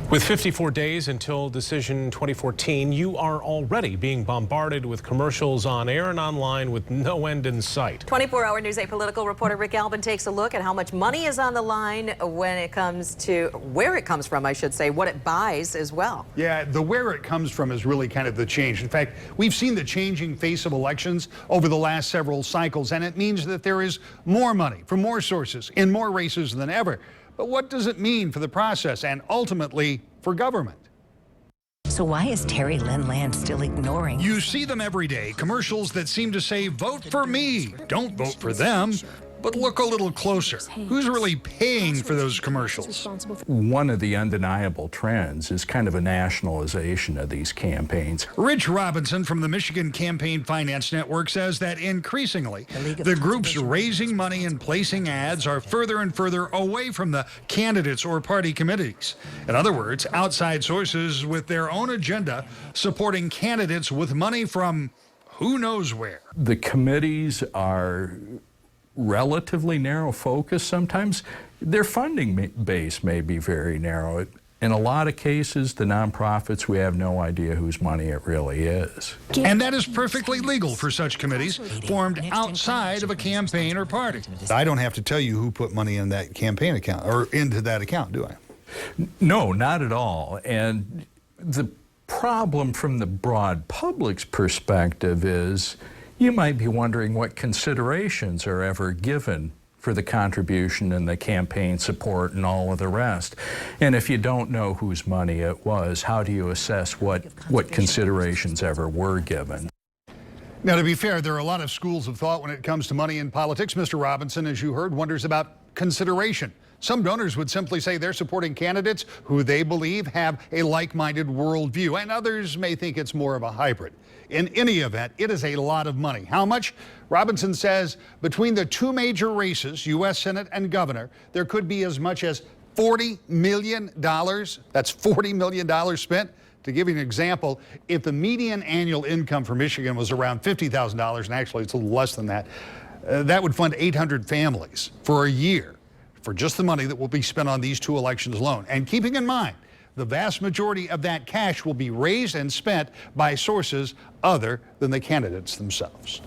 With 54 days until decision 2014, you are already being bombarded with commercials on air and online with no end in sight. 24-hour News 8 political reporter Rick Albin takes a look at how much money is on the line when it comes to where it comes from, I should say, what it buys as well. Yeah, the where it comes from is really kind of the change. In fact, we've seen the changing face of elections over the last several cycles, and it means that there is more money from more sources in more races than ever. But what does it mean for the process and ultimately for government? So why is Terry Lynn Land still ignoring? You see them every day, commercials that seem to say, vote for me, don't vote for them. But look a little closer. Who's really paying for those commercials? One of the undeniable trends is kind of a nationalization of these campaigns. Rich Robinson from the Michigan Campaign Finance Network says that increasingly, the groups raising money and placing ads are further and further away from the candidates or party committees. In other words, outside sources with their own agenda supporting candidates with money from who knows where. The committees are relatively narrow focus. Sometimes their funding base may be very narrow. In a lot of cases, the nonprofits, we have no idea whose money it really is. And that is perfectly legal for such committees formed outside of a campaign or party. I don't have to tell you who put money in that campaign account or into that account, do I? No, not at all. And the problem from the broad public's perspective is you might be wondering what considerations are ever given for the contribution and the campaign support and all of the rest. And if you don't know whose money it was, how do you assess what considerations ever were given? Now, to be fair, there are a lot of schools of thought when it comes to money in politics. Mr. Robinson, as you heard, wonders about consideration. Some donors would simply say they're supporting candidates who they believe have a like-minded worldview, and others may think it's more of a hybrid. In any event, it is a lot of money. How much? Robinson says between the two major races, U.S. Senate and governor, there could be as much as $40 million. That's $40 million spent. To give you an example, if the median annual income for Michigan was around $50,000, and actually it's a little less than that, that would fund 800 families for a year for just the money that will be spent on these two elections alone. And keeping in mind, the vast majority of that cash will be raised and spent by sources other than the candidates themselves.